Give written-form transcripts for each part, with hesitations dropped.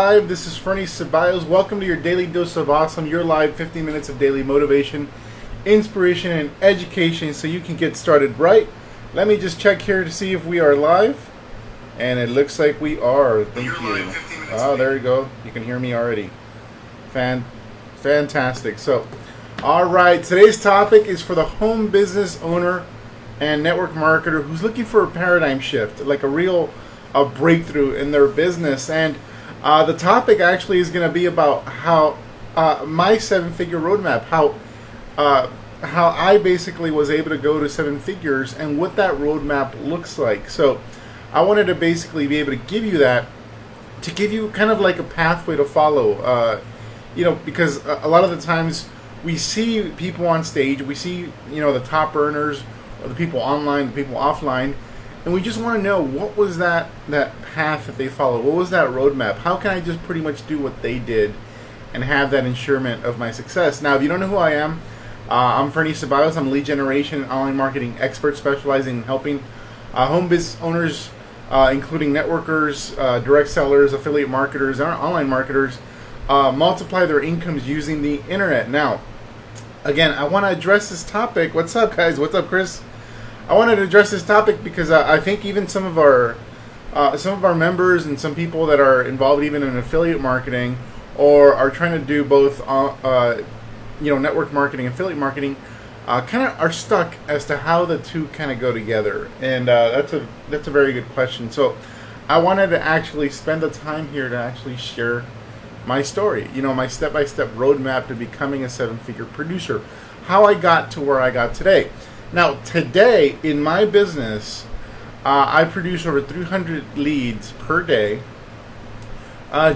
live. This is Fernie Ceballos. Welcome to your daily dose of awesome. Your live 15 minutes of daily motivation, inspiration, and education so you can get started right. Let me just check here to see if we are live. And it looks like we are. Thank you. Oh, there you go. You can hear me already. Fantastic. So, all right. Today's topic is for the home business owner and network marketer who's looking for a paradigm shift, like a breakthrough in their business. And the topic actually is going to be about how my seven-figure roadmap, how I basically was able to go to seven figures and what that roadmap looks like. So I wanted to basically be able to give you that, to give you kind of like a pathway to follow. Because a lot of the times we see people on stage, we see, the top earners, or the people online, the people offline, and we just want to know what was that path that they followed, what was that roadmap, how can I just pretty much do what they did and have that ensurement of my success. Now, if you don't know who I am, I'm Fernie Ceballos. I'm a lead generation and online marketing expert specializing in helping home business owners, including networkers, direct sellers, affiliate marketers, and online marketers, multiply their incomes using the internet. Now, again, I want to address this topic. What's up, guys? What's up, Chris? I wanted to address this topic because I think even some of our members and some people that are involved even in affiliate marketing or are trying to do both, network marketing, affiliate marketing, kind of are stuck as to how the two kind of go together. And that's a very good question. So I wanted to actually spend the time here to actually share my story, my step-by-step roadmap to becoming a seven-figure producer, how I got to where I got today. Now, today in my business, I produce over 300 leads per day,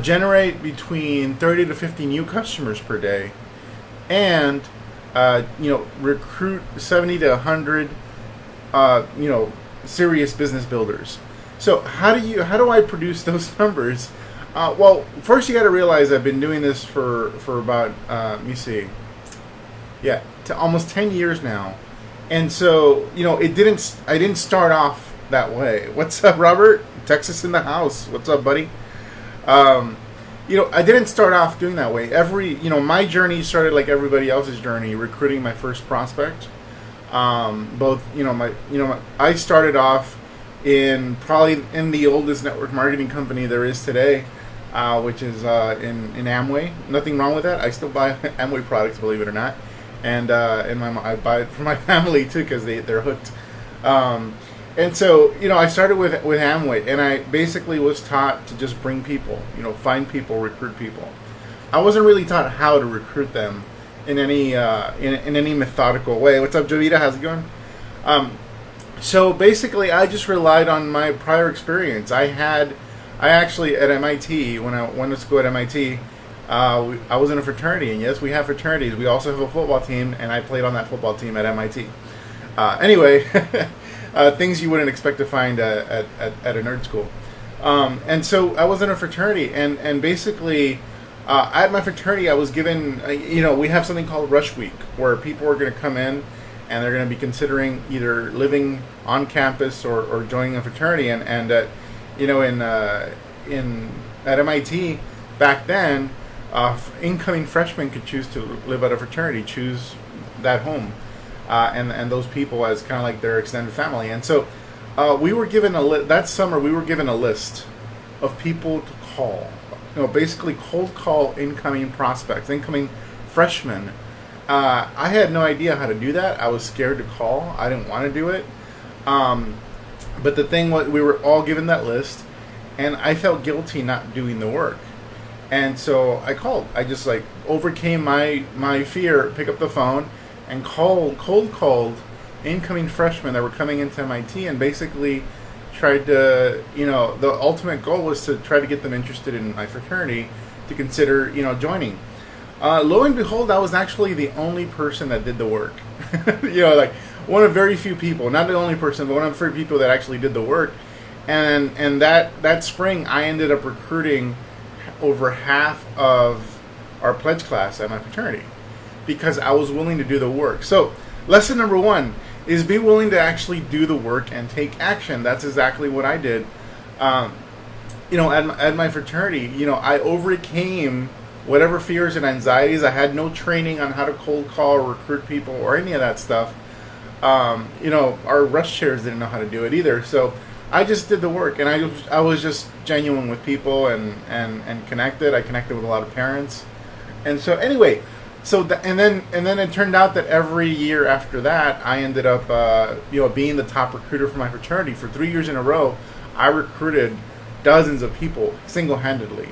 generate between 30 to 50 new customers per day, and recruit 70 to 100 serious business builders. So how do I produce those numbers? Well, first you got to realize I've been doing this for about almost 10 years now. And so, I didn't start off that way. What's up, Robert? Texas in the house. What's up, buddy? I didn't start off doing that way. My journey started like everybody else's journey, recruiting my first prospect. I started off in the oldest network marketing company there is today, which is in Amway. Nothing wrong with that. I still buy Amway products, believe it or not. And I buy it for my family too because they're hooked. And so I started with Amway, and I basically was taught to just bring people, find people, recruit people. I wasn't really taught how to recruit them in any in any methodical way. What's up, Jovita? How's it going? So basically, I just relied on my prior experience. I actually at MIT, when I went to school at MIT. I was in a fraternity, and yes, we have fraternities. We also have a football team, and I played on that football team at MIT. Anyway, things you wouldn't expect to find at a nerd school. And so I was in a fraternity, and basically at my fraternity I was given, we have something called Rush Week, where people are going to come in, and they're going to be considering either living on campus or joining a fraternity. And at MIT back then, incoming freshmen could choose to live at a fraternity, choose that home, and those people as kind of like their extended family. And so we were given that summer we were given a list of people to call, basically cold call incoming prospects, incoming freshmen. I had no idea how to do that. I was scared to call. I didn't want to do it. But the thing was, we were all given that list, and I felt guilty not doing the work. And so I called. I just overcame my fear, pick up the phone, and cold called incoming freshmen that were coming into MIT, and basically tried to, the ultimate goal was to try to get them interested in my fraternity to consider, joining. Lo and behold, I was actually the only person that did the work. One of very few people, not the only person, but one of the few people that actually did the work. And that spring, I ended up recruiting over half of our pledge class at my fraternity because I was willing to do the work. So lesson number one is be willing to actually do the work and take action. That's exactly what I did. at my fraternity, I overcame whatever fears and anxieties. I had no training on how to cold call or recruit people or any of that stuff. Our rush chairs didn't know how to do it either. So I just did the work, and I was just genuine with people and connected. I connected with a lot of parents, and so anyway, and then it turned out that every year after that, I ended up being the top recruiter for my fraternity for 3 years in a row. I recruited dozens of people single-handedly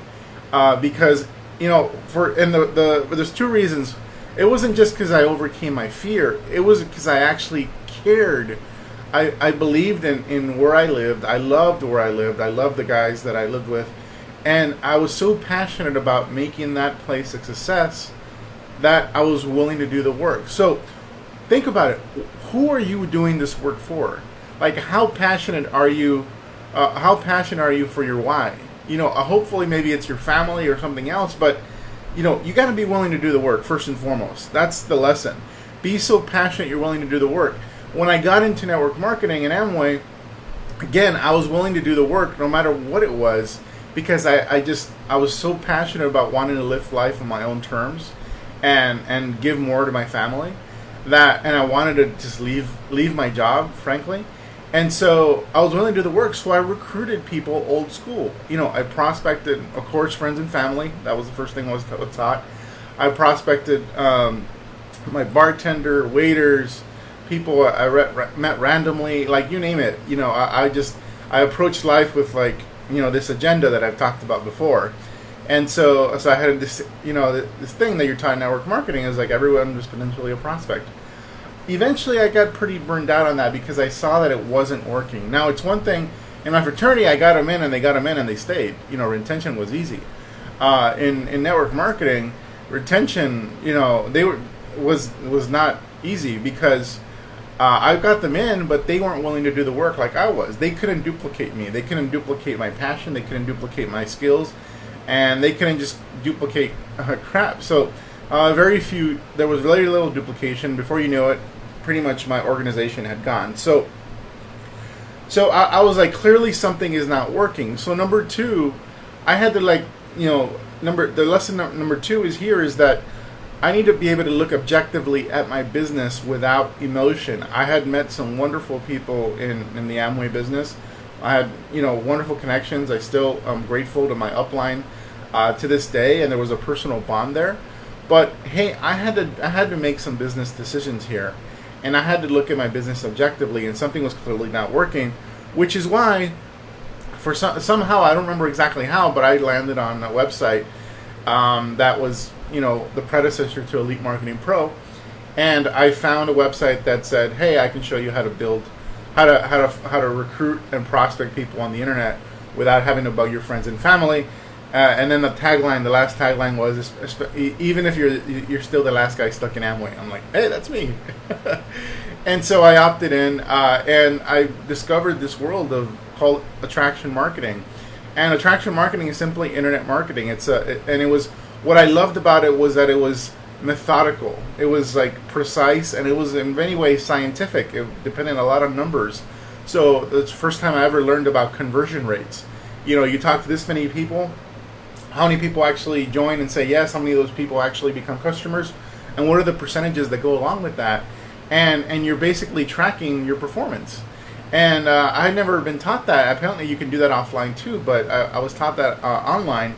because there's two reasons. It wasn't just because I overcame my fear. It was because I actually cared. I believed in where I lived. I loved where I lived. I loved the guys that I lived with. And I was so passionate about making that place a success that I was willing to do the work. So think about it. Who are you doing this work for? Like, how passionate are you? How passionate are you for your why? Hopefully maybe it's your family or something else, but you got to be willing to do the work first and foremost. That's the lesson. Be so passionate you're willing to do the work. When I got into network marketing and Amway, again, I was willing to do the work no matter what it was, because I was so passionate about wanting to live life on my own terms and give more to my family, and I wanted to just leave my job, frankly. And so I was willing to do the work, so I recruited people old school. I prospected, of course, friends and family. That was the first thing I was taught. I prospected my bartender, waiters, people I met randomly, like you name it. I approached life with this agenda that I've talked about before. And so I had this, this thing that you're taught in network marketing is like everyone was potentially a prospect. Eventually, I got pretty burned out on that because I saw that it wasn't working. Now, it's one thing, in my fraternity, I got them in and they stayed. Retention was easy. In network marketing, retention, was not easy because I got them in, but they weren't willing to do the work like I was. They couldn't duplicate me. They couldn't duplicate my passion. They couldn't duplicate my skills. And they couldn't just duplicate crap. So there was very little duplication. Before you knew it, pretty much my organization had gone. So I was like, clearly something is not working. So number two, I had to the lesson number two is that I need to be able to look objectively at my business without emotion. I had met some wonderful people in the Amway business. I had wonderful connections. I still am grateful to my upline to this day, and there was a personal bond there. But hey, I had to make some business decisions here, and I had to look at my business objectively, and something was clearly not working, which is why, somehow I don't remember exactly how, but I landed on a website that was the predecessor to Elite Marketing Pro, and I found a website that said, hey, I can show you how to recruit and prospect people on the internet without having to bug your friends and family. And then the last tagline was, even if you're still the last guy stuck in Amway. I'm like, hey, that's me. And so I opted in, and I discovered this world called attraction marketing. And attraction marketing is simply internet marketing. What I loved about it was that it was methodical. It was precise, and it was in many ways scientific. It depended on a lot of numbers. So it's the first time I ever learned about conversion rates. You talk to this many people, how many people actually join and say yes, how many of those people actually become customers, and what are the percentages that go along with that, and you're basically tracking your performance. And I had never been taught that. Apparently you can do that offline too, but I was taught that online.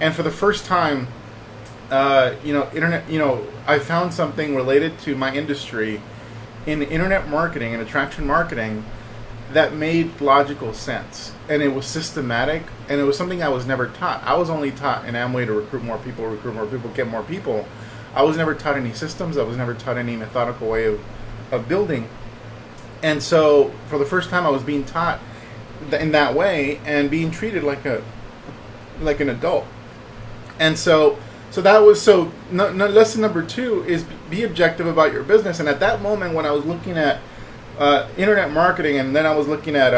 And for the first time, internet, I found something related to my industry in internet marketing and attraction marketing that made logical sense, and it was systematic, and it was something I was never taught. I was only taught in Amway to recruit more people, get more people. I was never taught any systems. I was never taught any methodical way of building. And so for the first time I was being taught in that way and being treated like an adult. And so that was lesson number two is be objective about your business. And at that moment when I was looking at internet marketing, and then I was looking at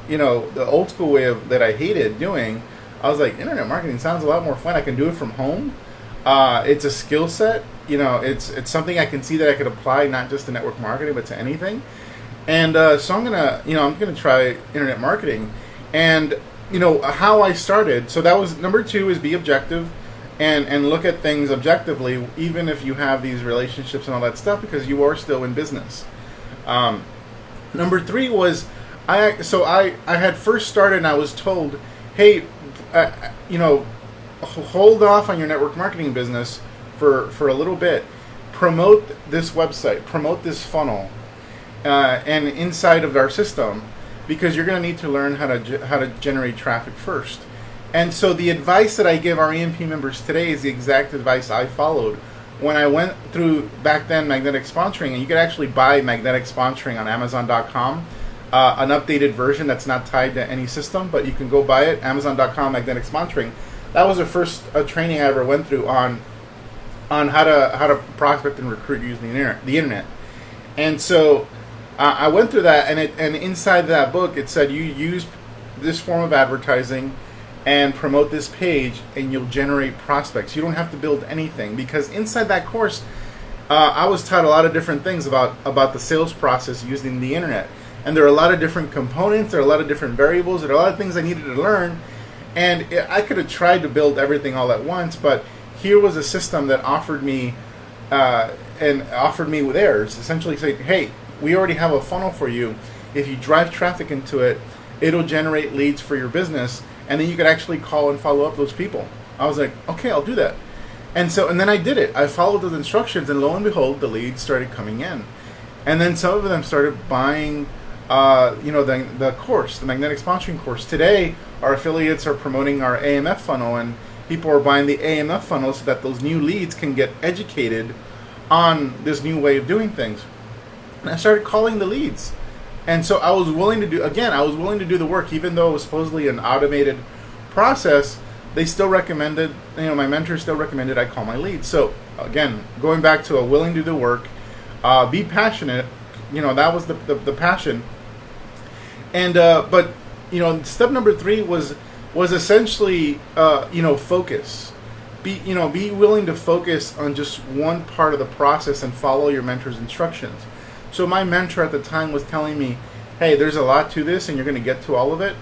the old school way that I hated doing, I was like, internet marketing sounds a lot more fun. I can do it from home. It's a skill set. It's something I can see that I could apply not just to network marketing but to anything. And so I'm gonna try internet marketing. And how I started. So that was number two, is be objective and look at things objectively, even if you have these relationships and all that stuff, because you are still in business. Number three was, I had first started and I was told, hey, hold off on your network marketing business for a little bit. Promote this website, promote this funnel, and inside of our system, because you're going to need to learn how to generate traffic first. And so the advice that I give our EMP members today is the exact advice I followed when I went through, back then, magnetic sponsoring. And you could actually buy magnetic sponsoring on Amazon.com, an updated version that's not tied to any system, but you can go buy it. Amazon.com magnetic sponsoring. That was the first training I ever went through on how to prospect and recruit using the internet. And so I went through that, and inside that book it said, you use this form of advertising and promote this page and you'll generate prospects. You don't have to build anything, because inside that course I was taught a lot of different things about the sales process using the internet. And there are a lot of different components, there are a lot of different variables, there are a lot of things I needed to learn. And I could have tried to build everything all at once, but here was a system that offered me theirs. Essentially saying, hey, we already have a funnel for you. If you drive traffic into it, it'll generate leads for your business, and then you could actually call and follow up those people. I was like, okay, I'll do that. And then I did it. I followed those instructions, and lo and behold, the leads started coming in. And then some of them started buying the course, the magnetic sponsoring course. Today, our affiliates are promoting our AMF funnel, and people are buying the AMF funnel so that those new leads can get educated on this new way of doing things. And I started calling the leads. And so I was willing to do the work, even though it was supposedly an automated process. They still recommended, my mentor still recommended I call my leads. So again, going back to a willing to do the work, be passionate, that was the passion. And, but step number three was essentially, focus. Be willing to focus on just one part of the process and follow your mentor's instructions. So my mentor at the time was telling me, hey, there's a lot to this and you're going to get to all of it.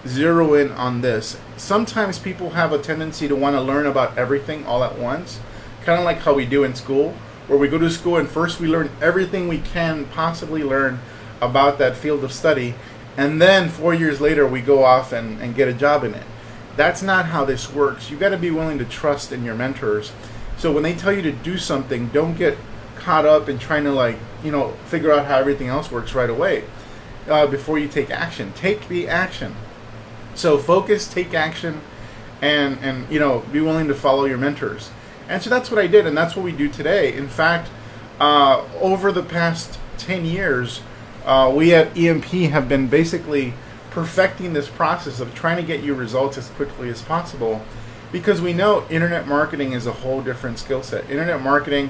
Zero in on this. Sometimes people have a tendency to want to learn about everything all at once, kind of like how we do in school, where we go to school and first we learn everything we can possibly learn about that field of study, and then 4 years later we go off and get a job in it. That's not how this works. You got to be willing to trust in your mentors. So when they tell you to do something, don't get caught up in trying to figure out how everything else works right away before you take action. Take the action. So focus, take action, and be willing to follow your mentors. And so that's what I did, and that's what we do today. In fact, over the past 10 years, we at EMP have been basically perfecting this process of trying to get you results as quickly as possible, because we know internet marketing is a whole different skill set. Internet marketing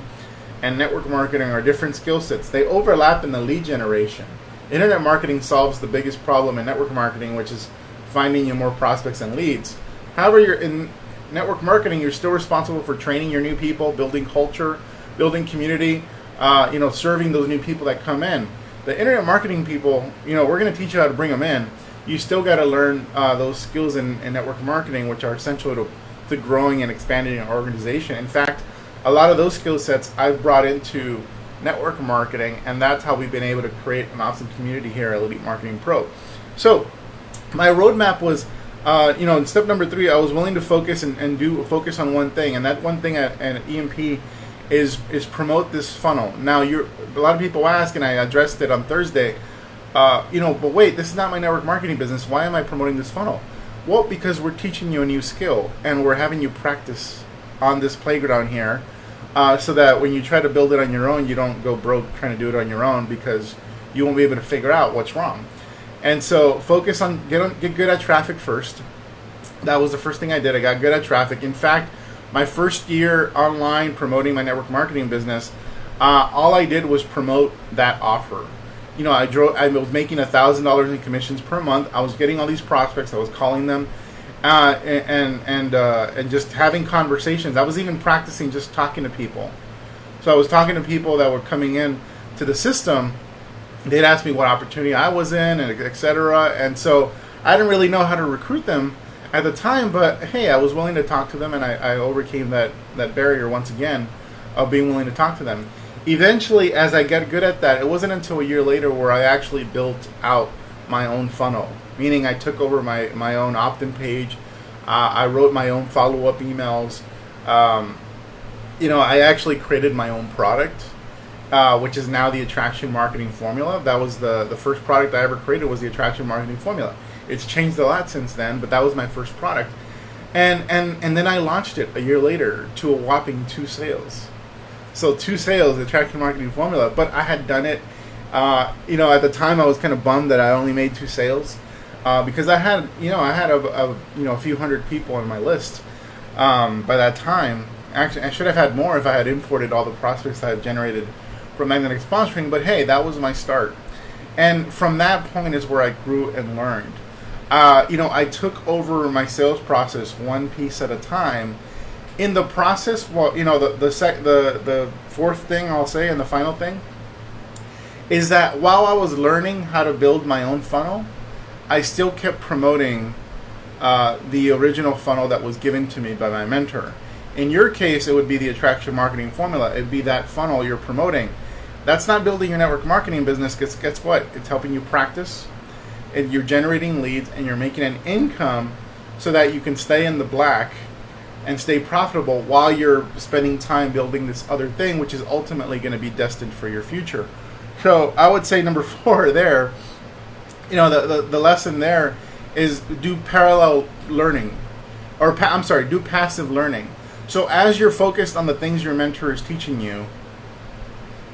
and network marketing are different skill sets. They overlap in the lead generation. Internet marketing solves the biggest problem in network marketing, which is finding you more prospects and leads. However, you're in network marketing, you're still responsible for training your new people, building culture, building community, serving those new people that come in. The internet marketing people, we're going to teach you how to bring them in. You still got to learn those skills in network marketing, which are essential to growing and expanding your organization. In fact, a lot of those skill sets I've brought into network marketing, and that's how we've been able to create an awesome community here at Elite Marketing Pro. So my roadmap was, in step number three, I was willing to focus and focus on one thing, and that one thing at EMP is promote this funnel. Now, a lot of people ask, and I addressed it on Thursday, but wait, this is not my network marketing business. Why am I promoting this funnel? Well, because we're teaching you a new skill, and we're having you practice on this playground here, so that when you try to build it on your own, you don't go broke trying to do it on your own, because you won't be able to figure out what's wrong. And so focus on get good at traffic first. That was the first thing I did. I got good at traffic. In fact, my first year online promoting my network marketing business, all I did was promote that offer. I was making $1,000 in commissions per month. I was getting all these prospects. I was calling them, and just having conversations. I was even practicing just talking to people. So I was talking to people that were coming in to the system. They'd ask me what opportunity I was in, and et cetera. And so I didn't really know how to recruit them at the time, but hey, I was willing to talk to them, and I overcame that barrier once again of being willing to talk to them. Eventually, as I got good at that, it wasn't until a year later where I actually built out my own funnel, meaning I took over my own opt-in page. I wrote my own follow-up emails. I actually created my own product, which is now the Attraction Marketing Formula. That was the first product I ever created, was the Attraction Marketing Formula. It's changed a lot since then, but that was my first product. And then I launched it a year later to a whopping 2 sales. So 2 sales, the Attraction Marketing Formula. But I had done it, at the time I was kind of bummed that I only made 2 sales because I had a few hundred people on my list by that time. Actually, I should have had more if I had imported all the prospects I had generated from magnetic sponsoring, but hey, that was my start. And from that point is where I grew and learned. I took over my sales process one piece at a time. In the process, the fourth thing I'll say, and the final thing, is that while I was learning how to build my own funnel, I still kept promoting the original funnel that was given to me by my mentor. In your case, it would be the Attraction Marketing Formula. It would be that funnel you're promoting. That's not building your network marketing business. Guess what? It's helping you practice, and you're generating leads, and you're making an income so that you can stay in the black and stay profitable while you're spending time building this other thing, which is ultimately going to be destined for your future. So I would say number 4 there, the lesson there is do parallel learning, do passive learning. So as you're focused on the things your mentor is teaching you,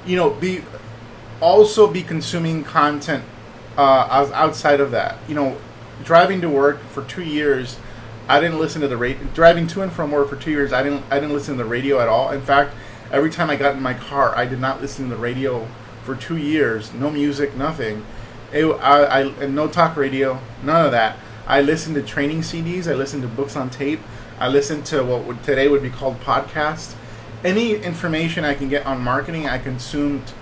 be consuming content outside of that. Driving to work for 2 years, I didn't listen to the radio. Driving to and from work for 2 years, I didn't listen to the radio at all. In fact, every time I got in my car, I did not listen to the radio for 2 years. No music, nothing. No talk radio, none of that. I listened to training CDs. I listened to books on tape. I listened to what today would be called podcasts. Any information I can get on marketing, I consumed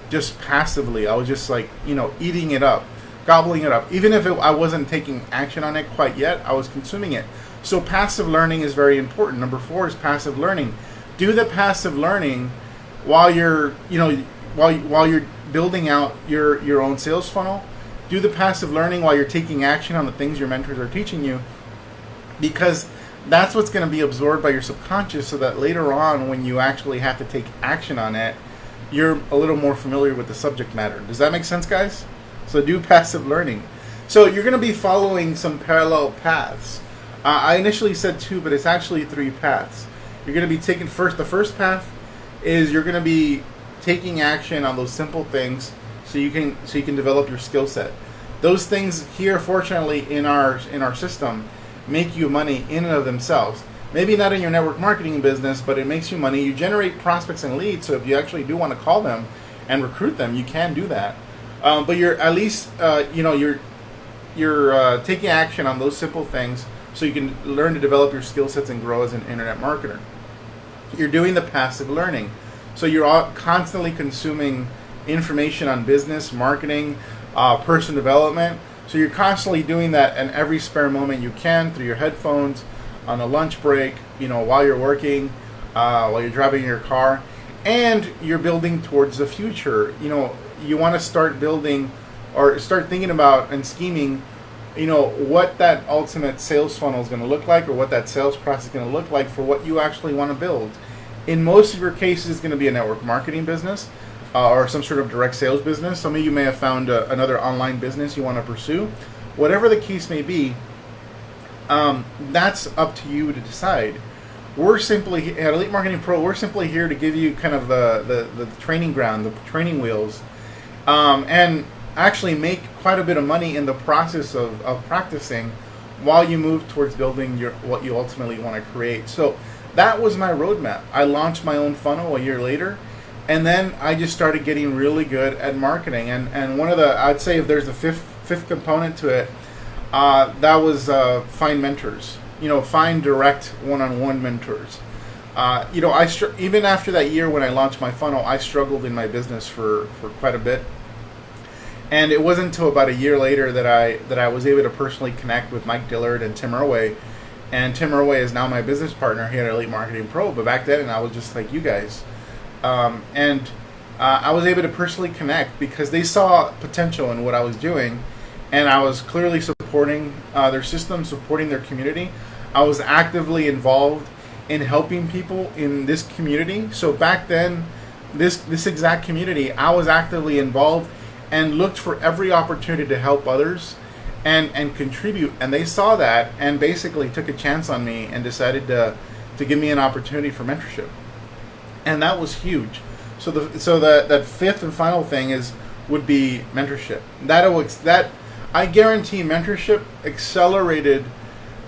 just passively. I was just eating it up, gobbling it up. Even if I wasn't taking action on it quite yet, I was consuming it. So passive learning is very important. Number 4 is passive learning. Do the passive learning while you're, while you're building out your own sales funnel. Do the passive learning while you're taking action on the things your mentors are teaching you, because that's what's going to be absorbed by your subconscious, so that later on when you actually have to take action on it, you're a little more familiar with the subject matter. Does that make sense, guys? So do passive learning. So you're going to be following some parallel paths. I initially said 2, but it's actually 3 paths. You're going to be taking the first path is you're going to be taking action on those simple things so you can develop your skill set. Those things here, fortunately, in our system, make you money in and of themselves. Maybe not in your network marketing business, but it makes you money. You generate prospects and leads, so if you actually do want to call them and recruit them, you can do that. But you're at least you're taking action on those simple things so you can learn to develop your skill sets and grow as an internet marketer. You're doing the passive learning, so you're constantly consuming information on business, marketing, personal development. So you're constantly doing that in every spare moment you can through your headphones, on a lunch break, while you're working, while you're driving your car, and you're building towards the future. You want to start building or start thinking about and scheming, what that ultimate sales funnel is going to look like, or what that sales process is going to look like for what you actually want to build. In most of your cases, it's going to be a network marketing business or some sort of direct sales business. Some of you may have found another online business you want to pursue. Whatever the case may be, that's up to you to decide. We're simply, at Elite Marketing Pro, we're simply here to give you kind of the training ground, the training wheels, and actually make quite a bit of money in the process of practicing while you move towards building what you ultimately want to create. So that was my roadmap. I launched my own funnel a year later, and then I just started getting really good at marketing. And one of I'd say if there's a fifth component to it, that was find mentors. Find direct one-on-one mentors. Even after that year when I launched my funnel, I struggled in my business for quite a bit. And it wasn't until about a year later that I was able to personally connect with Mike Dillard and Tim Irway. And Tim Irway is now my business partner here at Elite Marketing Pro. But back then, I was just like you guys. I was able to personally connect because they saw potential in what I was doing. And I was clearly supporting their system, supporting their community. I was actively involved in helping people in this community. So back then, this exact community, I was actively involved and looked for every opportunity to help others and contribute. And they saw that and basically took a chance on me and decided to give me an opportunity for mentorship. And that was huge. So that fifth and final thing would be mentorship. That I guarantee mentorship accelerated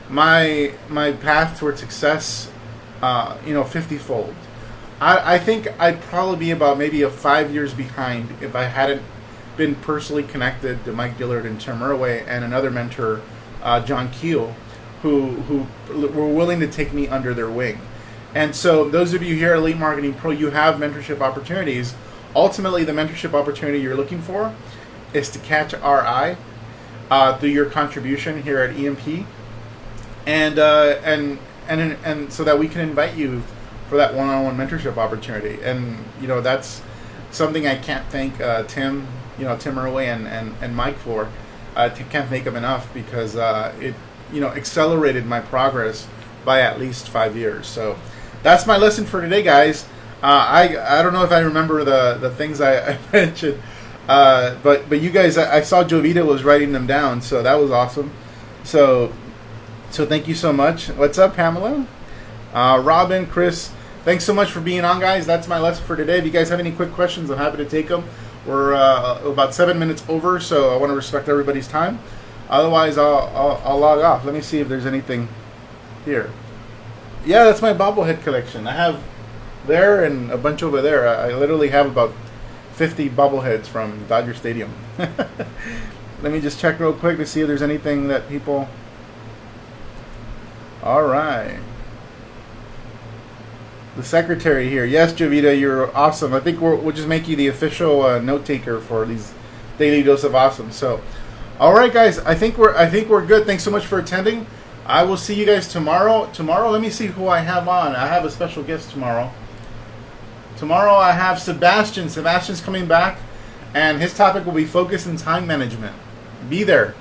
my path towards success, 50-fold. I think I'd probably be about maybe 5 years behind if I hadn't been personally connected to Mike Dillard and Tim Irway and another mentor, John Keel, who were willing to take me under their wing. And so those of you here at Elite Marketing Pro, you have mentorship opportunities. Ultimately, the mentorship opportunity you're looking for is to catch our eye through your contribution here at EMP, and so that we can invite you for that one-on-one mentorship opportunity. And that's something I can't thank Tim Irway and Mike for. I can't thank them enough because it accelerated my progress by at least 5 years. So that's my lesson for today, guys. I don't know if I remember the things I mentioned, but you guys, I saw Jovita was writing them down, so that was awesome. So thank you so much. What's up, Pamela? Robin, Chris, thanks so much for being on, guys. That's my lesson for today. If you guys have any quick questions, I'm happy to take them. We're about 7 minutes over, so I want to respect everybody's time. Otherwise, I'll log off. Let me see if there's anything here. Yeah, that's my bobblehead collection. I have there and a bunch over there. I literally have about 50 bobbleheads from Dodger Stadium. Let me just check real quick to see if there's anything that people... All right. The secretary here. Yes, Jovita, you're awesome. I think we'll just make you the official note taker for these Daily Dose of Awesome. So, all right, guys. I think we're good. Thanks so much for attending. I will see you guys tomorrow. Tomorrow, let me see who I have on. I have a special guest tomorrow. Tomorrow I have Sebastian. Sebastian's coming back, and his topic will be focus and time management. Be there.